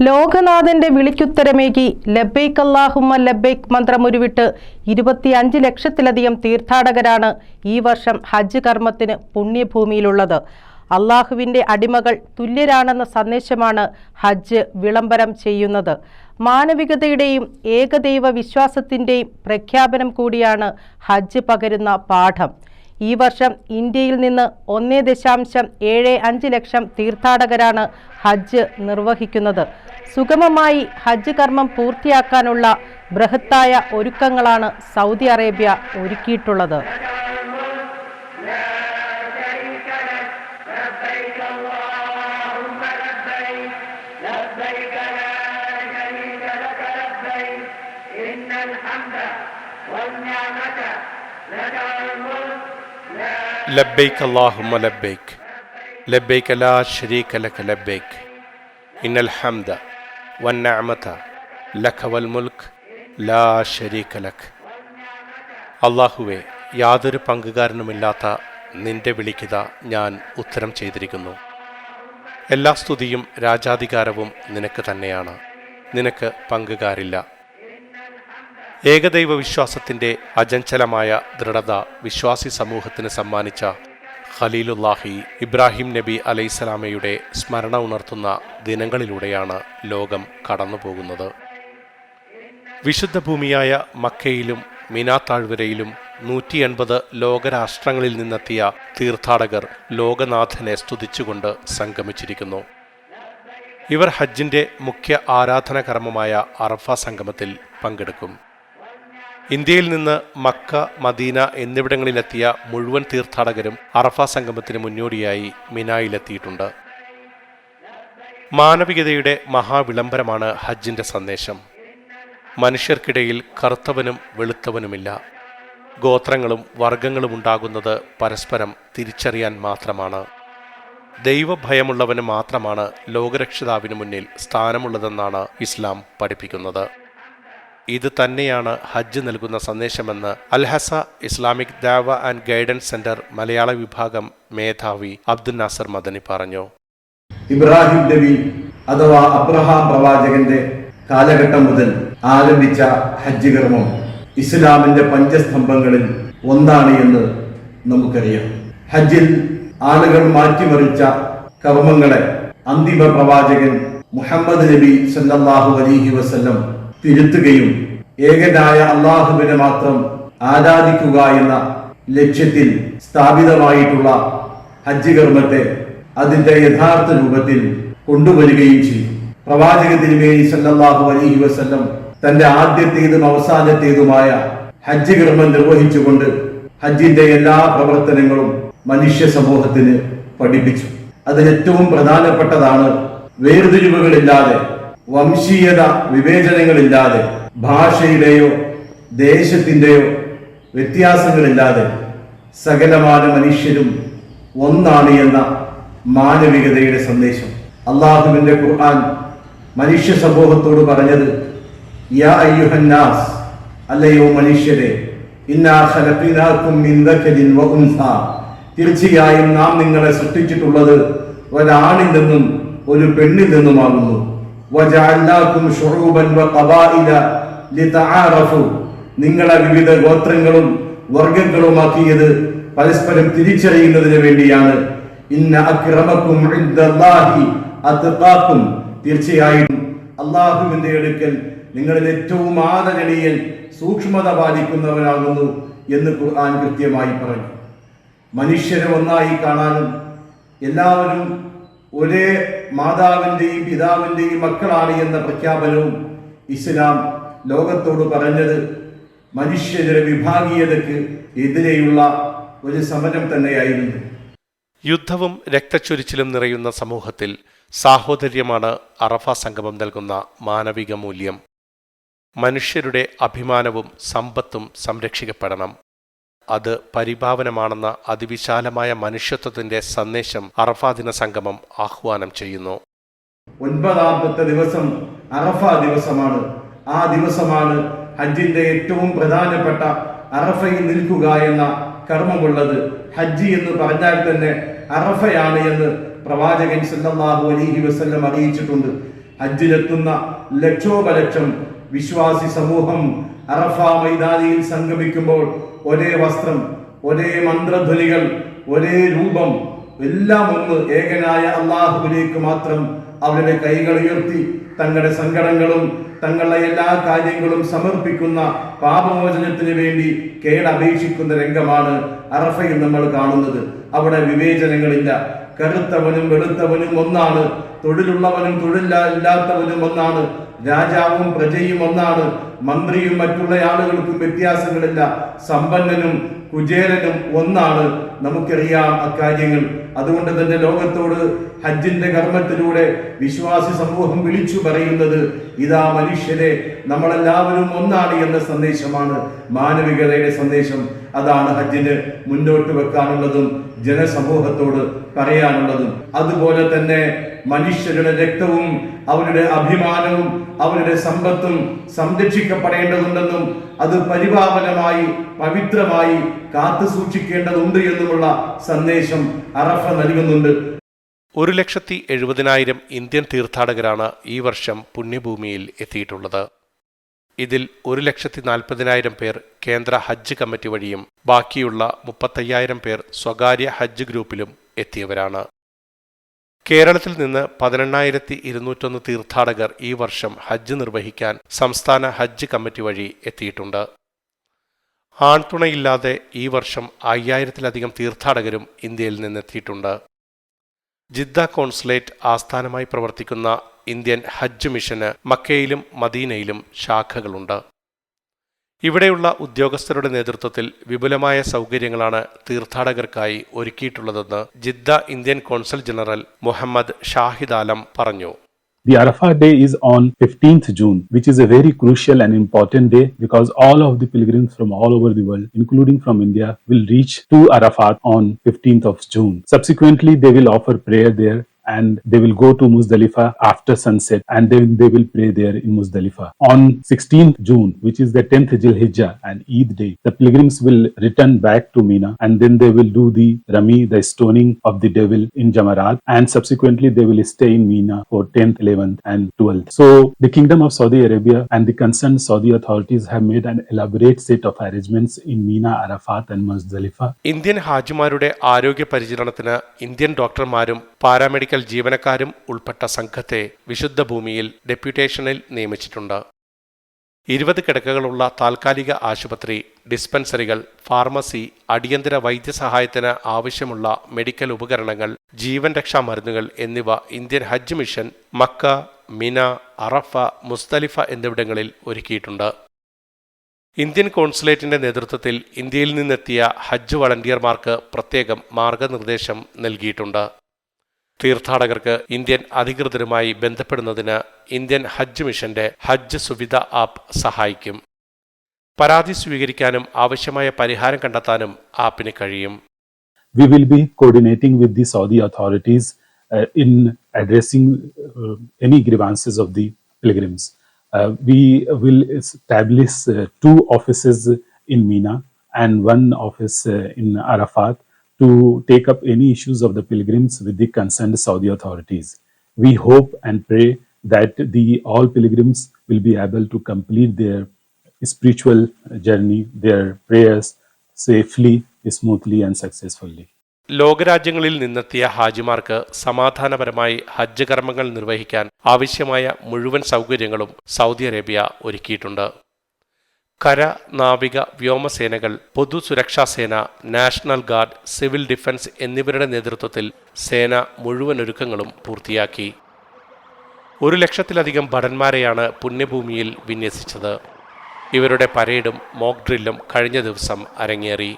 ലോകനാഥന്റെ വിളിക്കുത്തരമേകി ലബ്ബൈക് അല്ലാഹുമ്മ ലബ്ബൈക് മന്ത്രമുരുവിട്ട് 25 ലക്ഷത്തിലധികം തീർത്ഥാടകരാണ് ഈ വർഷം ഹജ്ജ് കർമ്മത്തിന് പുണ്യഭൂമിയിലുള്ളത്. അള്ളാഹുവിൻ്റെ അടിമകൾ തുല്യരാണെന്ന സന്ദേശമാണ് ഹജ്ജ് വിളംബരം ചെയ്യുന്നത്. മാനവികതയുടെയും ഏകദൈവ വിശ്വാസത്തിൻ്റെയും പ്രഖ്യാപനം കൂടിയാണ് ഹജ്ജ് പകരുന്ന പാഠം. ഈ വർഷം ഇന്ത്യയിൽ നിന്ന് 1.75 ലക്ഷം തീർത്ഥാടകരാണ് ഹജ്ജ് നിർവഹിക്കുന്നത്. സുഗമമായി ഹജ്ജ് കർമ്മം പൂർത്തിയാക്കാനുള്ള ബൃഹത്തായ ഒരുക്കങ്ങളാണ് സൗദി അറേബ്യ ഒരുക്കിയിട്ടുള്ളത്. ലബ്ബൈക് അല്ലാഹുമ്മ ലബ്ബൈക് ലബ്ബൈക ലാ ശരീക ലക ലബ്ബൈക് ഇന്നൽ ഹംദ വന്നഅമത ലക വൽ മുൽക്ക് ലാ ശരീക ലക്. അല്ലാഹുവേ, യാതൊരു പങ്കുകാരനുമില്ലാത്ത നിന്റെ വിളിക്കുക ഞാൻ ഉത്തരം ചെയ്തിരിക്കുന്നു. എല്ലാ സ്തുതിയും രാജാധികാരവും നിനക്ക് തന്നെയാണ്, നിനക്ക് പങ്കുകാരില്ല. ഏകദൈവ വിശ്വാസത്തിൻ്റെ അചഞ്ചലമായ ദൃഢത വിശ്വാസി സമൂഹത്തിന് സമ്മാനിച്ച ഖലീലുല്ലാഹി ഇബ്രാഹിം നബി അലൈഹിസ്സലാമയുടെ സ്മരണ ഉണർത്തുന്ന ദിനങ്ങളിലൂടെയാണ് ലോകം കടന്നുപോകുന്നത്. വിശുദ്ധ ഭൂമിയായ മക്കയിലും മിനാ താഴ്വരയിലും 180 ലോകരാഷ്ട്രങ്ങളിൽ നിന്നെത്തിയ തീർത്ഥാടകർ ലോകനാഥനെ സ്തുതിച്ചുകൊണ്ട് സംഗമിച്ചിരിക്കുന്നു. ഇവർ ഹജ്ജിൻ്റെ മുഖ്യ ആരാധന കർമ്മമായ അറഫ സംഗമത്തിൽ പങ്കെടുക്കും. ഇന്ത്യയിൽ നിന്ന് മക്ക, മദീന എന്നിവിടങ്ങളിലെത്തിയ മുഴുവൻ തീർത്ഥാടകരും അറഫ സംഗമത്തിന് മുന്നോടിയായി മിനായിലെത്തിയിട്ടുണ്ട്. മാനവികതയുടെ മഹാവിളംബരമാണ് ഹജ്ജിൻ്റെ സന്ദേശം. മനുഷ്യർക്കിടയിൽ കറുത്തവനും വെളുത്തവനുമില്ല. ഗോത്രങ്ങളും വർഗങ്ങളും ഉണ്ടാകുന്നത് പരസ്പരം തിരിച്ചറിയാൻ മാത്രമാണ്. ദൈവഭയമുള്ളവന് മാത്രമാണ് ലോകരക്ഷിതാവിന് മുന്നിൽ സ്ഥാനമുള്ളതെന്നാണ് ഇസ്ലാം പഠിപ്പിക്കുന്നത്. ഇത് തന്നെയാണ് ഹജ്ജ് നൽകുന്ന സന്ദേശമെന്ന് Al Hasa Islamic Dawah and Guidance Centre മലയാള വിഭാഗം മേധാവി അബ്ദുൽ നാസർ മദനി പറഞ്ഞു. ഇബ്രാഹിം നബി അഥവാ അബ്രഹാം പ്രവാചകന്റെ കാലഘട്ടം മുതൽ ആരംഭിച്ച ഹജ്ജ് കർമ്മം ഇസ്ലാമിന്റെ പഞ്ചസ്തംഭങ്ങളിൽ ഒന്നാണ് എന്ന് നമുക്കറിയാം. ഹജ്ജിൽ ആളുകൾ മാറ്റിമറിച്ച കർമ്മങ്ങളെ അന്തിമ പ്രവാചകൻ മുഹമ്മദ് നബി സല്ലല്ലാഹു അലൈഹി വസല്ലം തിരുത്തുകയും ഏകനായ അള്ളാഹുവിനെ മാത്രം ആരാധിക്കുക എന്ന ലക്ഷ്യത്തിൽ സ്ഥാപിതമായിട്ടുള്ള ഹജ്ജ് കർമ്മത്തെ അതിന്റെ യഥാർത്ഥ രൂപത്തിൽ കൊണ്ടുവരികയും ചെയ്തു. പ്രവാചക തിരുമേനി സല്ലല്ലാഹു അലൈഹി വസല്ലം തന്റെ ആദ്യത്തേതും അവസാനത്തേതുമായ ഹജ്ജ് കർമ്മം നിർവഹിച്ചുകൊണ്ട് ഹജ്ജിന്റെ എല്ലാ പ്രവർത്തനങ്ങളും മനുഷ്യ സമൂഹത്തിന് പഠിപ്പിച്ചു. അതിൽ ഏറ്റവും പ്രധാനപ്പെട്ടതാണ് വേർതിരിവുകളില്ലാതെ, വംശീയത വിവേചനങ്ങളില്ലാതെ, ഭാഷയുടെയോ ദേശത്തിൻ്റെയോ വ്യത്യാസങ്ങളില്ലാതെ സകലമാന മനുഷ്യരും ഒന്നാണ് എന്ന മാനവികതയുടെ സന്ദേശം. അള്ളാഹുവിന്റെ ഖുർആൻ മനുഷ്യ സമൂഹത്തോട് പറഞ്ഞത്, യാ അയ്യുഹന്നാസ്, അല്ലയോ മനുഷ്യരെ, ഇന്നാ ഖലഖനാകും മിൻ ദക്കരിൻ വ ഉൻസാ, തീർച്ചയായും നാം നിങ്ങളെ സൃഷ്ടിച്ചിട്ടുള്ളത് ഒരാണിൽ നിന്നും ഒരു പെണ്ണിൽ നിന്നുമാകുന്നു. വജഅൽനാകും ശുഊബൻ വഖബായില ലിതആറഫു, നിങ്ങളെ വിവിധ ഗോത്രങ്ങളും വർഗ്ഗങ്ങളുമാക്കിയത് പരസ്പരം തിരിച്ചറിയുന്നതിന് വേണ്ടിയാണ്. ഇന്ന അക്രമക്കും ഇൻദല്ലാഹി അത്ഖാക്കും, തീർച്ചയായും അല്ലാഹുവിന്റെ അടുക്കൽ നിങ്ങളിൽ ഏറ്റവും ആദരണീയൻ സൂക്ഷ്മത പാലിക്കുന്നവനാകുന്നു എന്ന് ഖുർആൻ കൃത്യമായി പറഞ്ഞു. മനുഷ്യരെ ഒന്നായി കാണാനും എല്ലാവരും ഒരേ മാതാവിൻ്റെയും പിതാവിൻ്റെയും മക്കളാണ് എന്ന പ്രഖ്യാപനവും ഇസ്ലാം ലോകത്തോട് പറഞ്ഞത് മനുഷ്യരുടെ വിഭാഗീയതയ്ക്ക് എതിരെയുള്ള ഒരു സമരം തന്നെയായിരുന്നു. യുദ്ധവും രക്തച്ചൊരിച്ചിലും നിറയുന്ന സമൂഹത്തിൽ സാഹോദര്യമാണ് അറഫ സംഗമം നൽകുന്ന മാനവിക മൂല്യം. മനുഷ്യരുടെ അഭിമാനവും സമ്പത്തും സംരക്ഷിക്കപ്പെടണം. അത് പരിഭാവനമാണെന്ന അതിവിശാലമായ മനുഷ്യത്വത്തിന്റെ സന്ദേശം അറഫാ ദിന സംഗമം ആഹ്വാനം ചെയ്യുന്നു. 9ാമത്തെ ദിവസം അറഫ ദിവസമാണ്. ആ ദിവസമാണ് ഹജ്ജിന്റെ ഏറ്റവും പ്രധാനപ്പെട്ട അറഫയിൽ നിൽക്കുക എന്ന കർമ്മമുള്ളത്. ഹജ്ജ് എന്ന് പറഞ്ഞാൽ തന്നെ അറഫയാണ് എന്ന് പ്രവാചകൻ സല്ലല്ലാഹു അലൈഹി വസല്ലം അറിയിച്ചിട്ടുണ്ട്. ഹജ്ജിലെത്തുന്ന ലക്ഷോപലക്ഷം വിശ്വാസി സമൂഹം അറഫ മൈതാനിയിൽ സംഗമിക്കുമ്പോൾ ഒരേ വസ്ത്രം, ഒരേ മന്ത്രധ്വനികൾ, ഒരേ രൂപം, എല്ലാം ഒന്ന് ഏകനായ അള്ളാഹുവിലേക്ക് മാത്രം അവരുടെ കൈകൾ ഉയർത്തി തങ്ങളുടെ സങ്കടങ്ങളും തങ്ങളുടെ എല്ലാ കാര്യങ്ങളും സമർപ്പിക്കുന്ന പാപമോചനത്തിന് വേണ്ടി കേടപേക്ഷിക്കുന്ന രംഗമാണ് അറഫയിൽ നമ്മൾ കാണുന്നത്. അവിടെ വിവേചനങ്ങളില്ല. കറുത്തവനും വെളുത്തവനും ഒന്നാണ്, തൊഴിലുള്ളവനും തൊഴിലില്ലാത്തവനും ഒന്നാണ്, രാജാവും പ്രജയും ഒന്നാണ്, മന്ത്രിയും മറ്റുള്ള ആളുകൾക്കും വ്യത്യാസങ്ങളില്ല, സമ്പന്നനും കുചേരനും ഒന്നാണ്. നമുക്കറിയാം അക്കാര്യങ്ങൾ. അതുകൊണ്ട് തന്നെ ലോകത്തോട് ഹജ്ജിന്റെ കർമ്മത്തിലൂടെ വിശ്വാസി സമൂഹം വിളിച്ചു പറയുന്നത് ഇതാ മനുഷ്യരെ, നമ്മളെല്ലാവരും ഒന്നാണ് എന്ന സന്ദേശമാണ്, മാനവികതയുടെ സന്ദേശം. അതാണ് ഹജ്ജിന് മുന്നോട്ട് വെക്കാനുള്ളതും ജനസമൂഹത്തോട് പറയാനുള്ളതും. അതുപോലെ തന്നെ മനുഷ്യരുടെ രക്തവും അവരുടെ അഭിമാനവും അവരുടെ സമ്പത്തും സംരക്ഷിക്കപ്പെടേണ്ടതുണ്ടെന്നും അത് പരിപാവനമായി പവിത്രമായി കാത്തു സൂക്ഷിക്കേണ്ടതുണ്ട് എന്നുമുള്ള സന്ദേശം അറഫ നൽകുന്നുണ്ട്. 1,70,000 ഇന്ത്യൻ തീർത്ഥാടകരാണ് ഈ വർഷം പുണ്യഭൂമിയിൽ എത്തിയിട്ടുള്ളത്. ഇതിൽ 1,40,000 പേർ കേന്ദ്ര ഹജ്ജ് കമ്മിറ്റി വഴിയും ബാക്കിയുള്ള 35,000 പേർ സ്വകാര്യ ഹജ്ജ് ഗ്രൂപ്പിലും എത്തിയവരാണ്. കേരളത്തിൽ നിന്ന് 18,201 തീർത്ഥാടകർ ഈ വർഷം ഹജ്ജ് നിർവഹിക്കാൻ സംസ്ഥാന ഹജ്ജ് കമ്മിറ്റി വഴി എത്തിയിട്ടുണ്ട്. ആൺതുണയില്ലാതെ ഈ വർഷം 5,000-ലധികം തീർത്ഥാടകരും ഇന്ത്യയിൽ നിന്നെത്തിയിട്ടുണ്ട്. ജിദ്ദ കോൺസുലേറ്റ് ആസ്ഥാനമായി പ്രവർത്തിക്കുന്ന ഇന്ത്യൻ ഹജ്ജ് മിഷന് മക്കയിലും മദീനയിലും ശാഖകളുണ്ട്. ഇവിടെയുള്ള ഉദ്യോഗസ്ഥരുടെ നേതൃത്വത്തിൽ വിപുലമായ സൗകര്യങ്ങളാണ് തീർത്ഥാടകർക്കായി ഒരുക്കിയിട്ടുള്ളതെന്ന് Jeddah Indian consul general Muhammad Shahid Alam പറഞ്ഞു. The Arafat day is on 15th June, which is a very crucial and important day because all of the pilgrims from all over the world, including from India, will reach to Arafat on 15th of June. Subsequently, they will offer prayer there and they will go to Muzdalifah after sunset and then they will pray there in Muzdalifah. On 16th June, which is the 10th Zil-Hijjah and Eid day, the pilgrims will return back to Mina and then they will do the Rami, the stoning of the devil in Jamarat, and subsequently they will stay in Mina for 10th, 11th and 12th. So the Kingdom of Saudi Arabia and the concerned Saudi authorities have made an elaborate set of arrangements in Mina, Arafat and Muzdalifah. Indian ഹാജിമാരുടെ ആരോഗ്യ പരിചരണത്തിന് Indian ഡോക്ടർമാരും paramedical ജീവനക്കാരും ഉൾപ്പെട്ട സംഘത്തെ വിശുദ്ധ ഭൂമിയിൽ ഡെപ്യൂട്ടേഷനിൽ നിയമിച്ചിട്ടുണ്ട്. 20 കിടക്കകളുള്ള താൽക്കാലിക ആശുപത്രി, ഡിസ്പെൻസറികൾ, ഫാർമസി, അടിയന്തര വൈദ്യസഹായത്തിന് ആവശ്യമുള്ള മെഡിക്കൽ ഉപകരണങ്ങൾ, ജീവൻ രക്ഷാ മരുന്നുകൾ എന്നിവ ഇന്ത്യൻ ഹജ്ജ് മിഷൻ മക്ക, മിന, അറഫ, മുസ്ദലിഫ എന്നിവിടങ്ങളിൽ ഒരുക്കിയിട്ടുണ്ട്. ഇന്ത്യൻ കോൺസുലേറ്റിന്റെ നേതൃത്വത്തിൽ ഇന്ത്യയിൽ നിന്നെത്തിയ ഹജ്ജ് വളണ്ടിയർമാർക്ക് പ്രത്യേകം മാർഗനിർദ്ദേശം നൽകിയിട്ടുണ്ട്. തീർത്ഥാടകർക്ക് ഇന്ത്യൻ അധികൃതരുമായി ബന്ധപ്പെടുന്നതിന് ഇന്ത്യൻ ഹജ്ജ് മിഷന്റെ ഹജ്ജ് സുവിധ ആപ്പ് സഹായിക്കും. പരാതി സ്വീകരിക്കാനും ആവശ്യമായ പരിഹാരം കണ്ടെത്താനും ആപ്പിന് കഴിയും. We will be coordinating with the Saudi authorities in addressing any grievances of the pilgrims. We will establish 2 offices in Mina and 1 office in Arafat to take up any issues of the pilgrims with the concerned Saudi authorities. We hope and pray that all pilgrims will be able to complete their spiritual journey, their prayers safely, smoothly and successfully. ലോകരാജ്യങ്ങളിൽ നിന്നെത്തിയ ഹാജിമാർക്ക് സമാധാനപരമായി ഹജ്ജ് കർമ്മങ്ങൾ നിർവഹിക്കാൻ ആവശ്യമായ മുഴുവൻ സൗകര്യങ്ങളും Saudi Arabia ഒരുക്കിയിട്ടുണ്ട്. കര, നാവിക, വ്യോമസേനകൾ, പൊതുസുരക്ഷാസേന, നാഷണൽ ഗാർഡ്, സിവിൽ ഡിഫൻസ് എന്നിവരുടെ നേതൃത്വത്തിൽ സേന മുഴുവൻ ഒരുക്കങ്ങളും പൂർത്തിയാക്കി. 1,00,000-ലധികം ഭടന്മാരെയാണ് പുണ്യഭൂമിയിൽ വിന്യസിച്ചത്. ഇവരുടെ പരേഡും മോക്ക് ഡ്രില്ലും കഴിഞ്ഞ ദിവസം അരങ്ങേറി.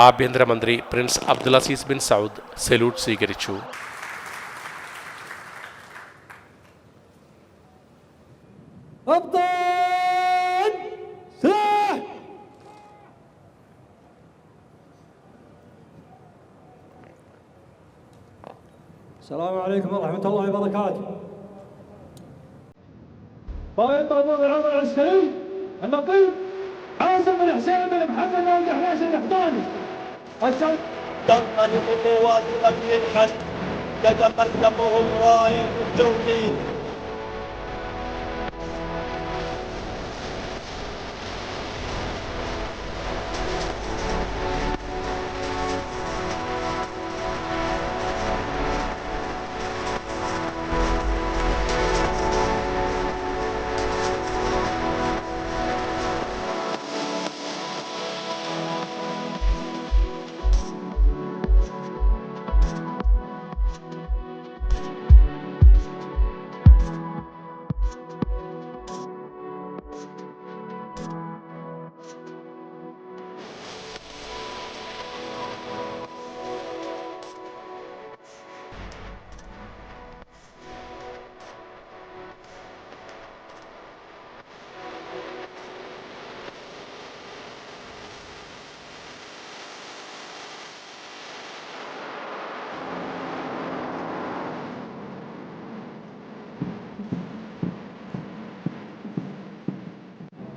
ആഭ്യന്തരമന്ത്രി Prince Abdul bin Saud salute സ്വീകരിച്ചു. السلام عليكم ورحمة الله وبركاته. طائر عمر العسكري النقيب عاصم بن حسين بن محمد بن حناش الحضاني. تنطلق قوات الأمن الحج تتقدمهم راية التوحيد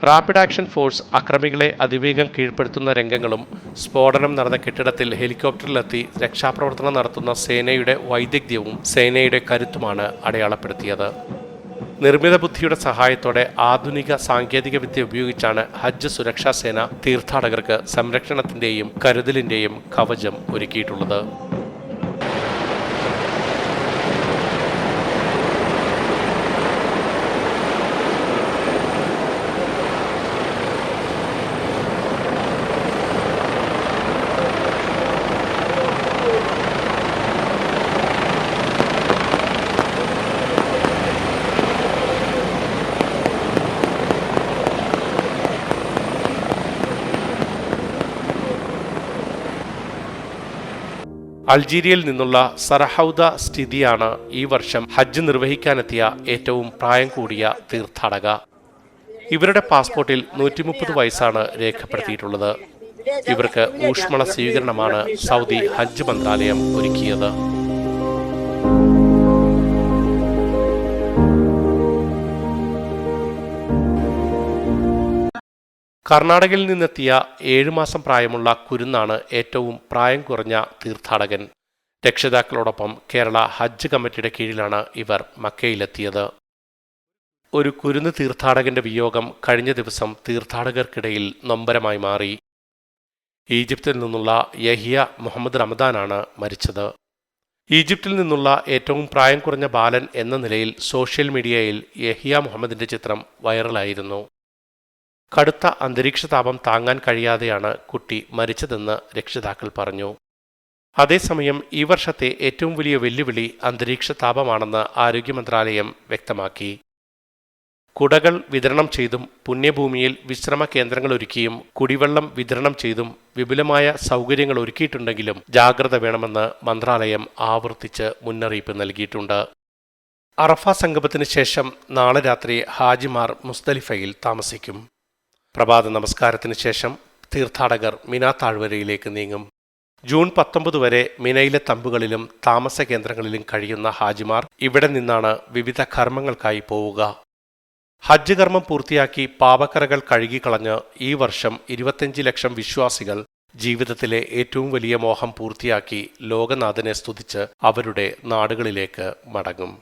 റാപ്പിഡ് ആക്ഷൻ ഫോഴ്സ് അക്രമികളെ അതിവേഗം കീഴ്പ്പെടുത്തുന്ന രംഗങ്ങളും സ്ഫോടനം നടന്ന കെട്ടിടത്തിൽ ഹെലികോപ്റ്ററിലെത്തി രക്ഷാപ്രവർത്തനം നടത്തുന്ന സേനയുടെ വൈദഗ്ധ്യവും സേനയുടെ കരുത്തുമാണ് അടയാളപ്പെടുത്തിയത്. നിർമ്മിത ബുദ്ധിയുടെ സഹായത്തോടെ ആധുനിക സാങ്കേതിക വിദ്യ ഉപയോഗിച്ചാണ് ഹജ്ജ് സുരക്ഷാ സേന തീർത്ഥാടകർക്ക് സംരക്ഷണത്തിന്റെയും കരുതലിന്റെയും കവചം ഒരുക്കിയിട്ടുള്ളത്. അൾജീരിയയിൽ നിന്നുള്ള സറഹൌദ സ്ഥിതിയാണ് ഈ വർഷം ഹജ്ജ് നിർവഹിക്കാനെത്തിയ ഏറ്റവും പ്രായം കൂടിയ തീർത്ഥാടക. ഇവരുടെ പാസ്പോർട്ടിൽ 130 വയസ്സാണ് രേഖപ്പെടുത്തിയിട്ടുള്ളത്. ഇവർക്ക് ഊഷ്മള സ്വീകരണമാണ് സൗദി ഹജ്ജ് മന്ത്രാലയം ഒരുക്കിയത്. കർണാടകയിൽ നിന്നെത്തിയ 7 മാസം പ്രായമുള്ള കുരുന്നാണ് ഏറ്റവും പ്രായം കുറഞ്ഞ തീർത്ഥാടകൻ. രക്ഷിതാക്കളോടൊപ്പം കേരള ഹജ്ജ് കമ്മിറ്റിയുടെ കീഴിലാണ് ഇവർ മക്കയിലെത്തിയത്. ഒരു കുരുന്ന് തീർത്ഥാടകന്റെ വിയോഗം കഴിഞ്ഞ ദിവസം തീർത്ഥാടകർക്കിടയിൽ നൊമ്പരമായി മാറി. ഈജിപ്തിൽ നിന്നുള്ള യഹിയ മുഹമ്മദ് റമദാനാണ് മരിച്ചത്. ഈജിപ്തിൽ നിന്നുള്ള ഏറ്റവും പ്രായം കുറഞ്ഞ ബാലൻ എന്ന നിലയിൽ സോഷ്യൽ മീഡിയയിൽ യഹിയ മുഹമ്മദിന്റെ ചിത്രം വൈറലായിരുന്നു. കടുത്ത അന്തരീക്ഷ താപം താങ്ങാൻ കഴിയാതെയാണ് കുട്ടി മരിച്ചതെന്ന് രക്ഷിതാക്കൾ പറഞ്ഞു. അതേസമയം ഈ വർഷത്തെ ഏറ്റവും വലിയ വെല്ലുവിളി അന്തരീക്ഷ താപമാണെന്ന് ആരോഗ്യ മന്ത്രാലയം വ്യക്തമാക്കി. കുടകൾ വിതരണം ചെയ്തും പുണ്യഭൂമിയിൽ വിശ്രമ കേന്ദ്രങ്ങൾ ഒരുക്കിയും കുടിവെള്ളം വിതരണം ചെയ്തും വിപുലമായ സൗകര്യങ്ങൾ ഒരുക്കിയിട്ടുണ്ടെങ്കിലും ജാഗ്രത വേണമെന്ന് മന്ത്രാലയം ആവർത്തിച്ച് മുന്നറിയിപ്പ് നൽകിയിട്ടുണ്ട്. അറഫ സംഗമത്തിന് ശേഷം നാളെ രാത്രി ഹാജിമാർ മുസ്ദലിഫയിൽ താമസിക്കും. പ്രഭാത നമസ്കാരത്തിന് ശേഷം തീർത്ഥാടകർ മിന താഴ്വരയിലേക്ക് നീങ്ങും. ജൂൺ 19 വരെ മിനയിലെ തമ്പുകളിലും താമസ കേന്ദ്രങ്ങളിലും കഴിയുന്ന ഹാജിമാർ ഇവിടെ നിന്നാണ് വിവിധ കർമ്മങ്ങൾക്കായി പോവുക. ഹജ്ജ് കർമ്മം പൂർത്തിയാക്കി പാപക്കറകൾ കഴുകിക്കളഞ്ഞ് ഈ വർഷം 25 ലക്ഷം വിശ്വാസികൾ ജീവിതത്തിലെ ഏറ്റവും വലിയ മോഹം പൂർത്തിയാക്കി ലോകനാഥനെ സ്തുതിച്ച് അവരുടെ നാടുകളിലേക്ക് മടങ്ങും.